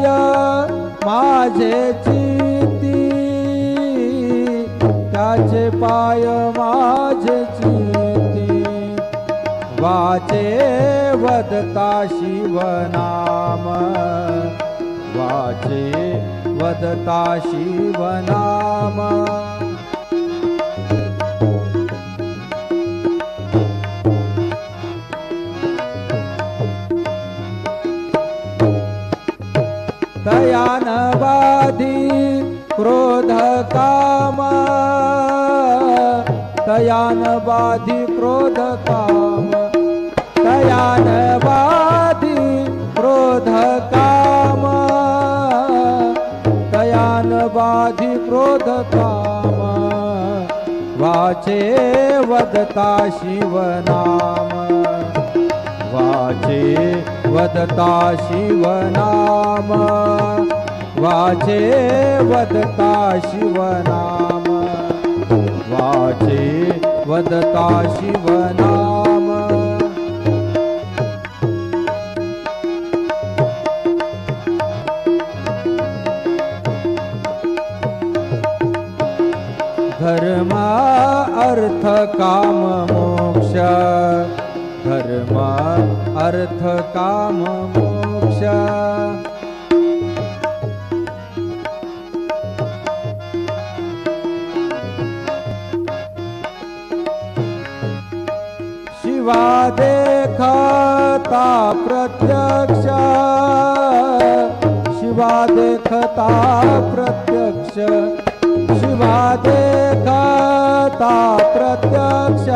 पाय माझे चिती, त्याचे पाय माझे चिती, वाचे वदता शिवनाम, वाचे वदता शिवनाम। तयान बाधी क्रोध काम, तयान बाधी क्रोध काम, तयान बाधी क्रोध काम, तयान बाधी क्रोध काम, वाचे वदता शिवनाम, वाचे वदता शिवनाम, वाचे वदता शिवनाम, वाचे वदता शिवनाम। धर्म अर्थ काम मोक्ष, धर्म अर्थ काम मोक्ष, शिवा देखता प्रत्यक्ष, शिवा देखता प्रत्यक्ष, शिवा देखता प्रत्यक्ष,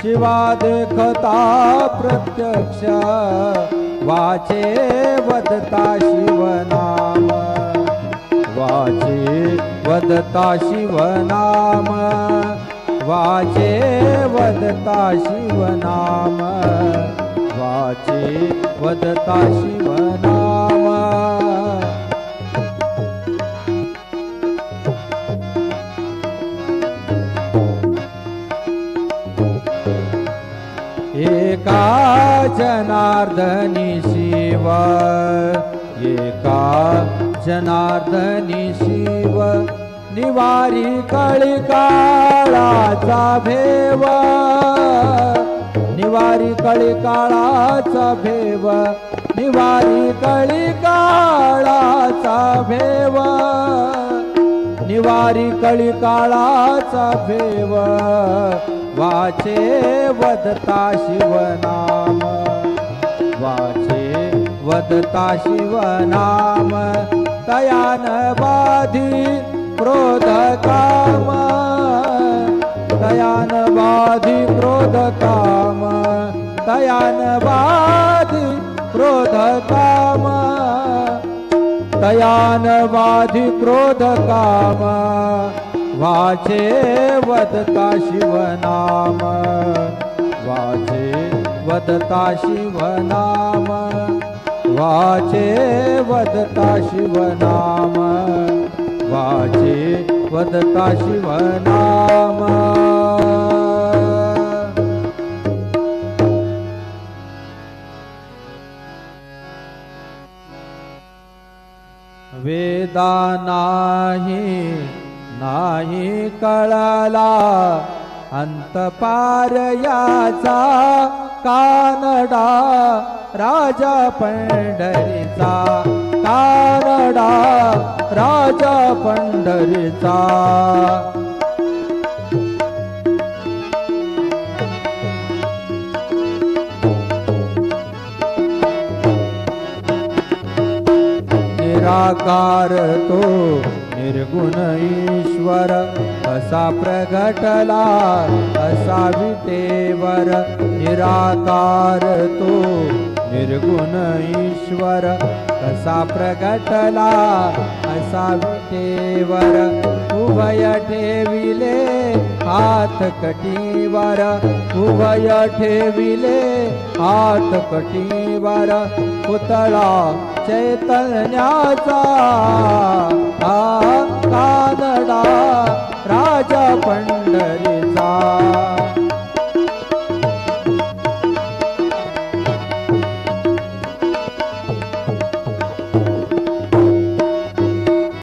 शिवा देखता प्रत्यक्ष, वाचे वदता शिवनाम, वाचे वदता शिवनाम, वाचे वदता शिवनाम, वाचे वदता शिवनाम। एका जनार्दनी शिव, एका जनार्दनी शिव, निवारी कळिकाळाचा भेव, निवारी कळिकाळाचा भेव, निवारी कळिकाळाचा भेव, निवारी कळिकाळाचा भेव, वाचे वदता शिवनाम, वाचे वदता शिवनाम, तयान बाधी क्रोध काम, तयान बाधी क्रोध काम, तयान बाधी क्रोध काम, तयान बाधी क्रोध काम, वाचे वदता शिवनाम, वाचे वदता शिवनाम, वाचे वदता शिवनाम, वाचे वदता शिवनाम। वेदा नाही कळला अंत पार याचा, कानडा राजा पंढरीचा, कानडा राजा पंढरीचा। निराकार तो निर्गुण ईश्वर, असा प्रगटला असा विटेवर, निराकार तो निर्गुण ईश्वर, कसा प्रगटला असा विटेवर, उभय ठेविले हात कटीवर, उभय ठेविले हात कटीवर, पुतळा चैतन्याचा, कानडा राजा पंढरीचा।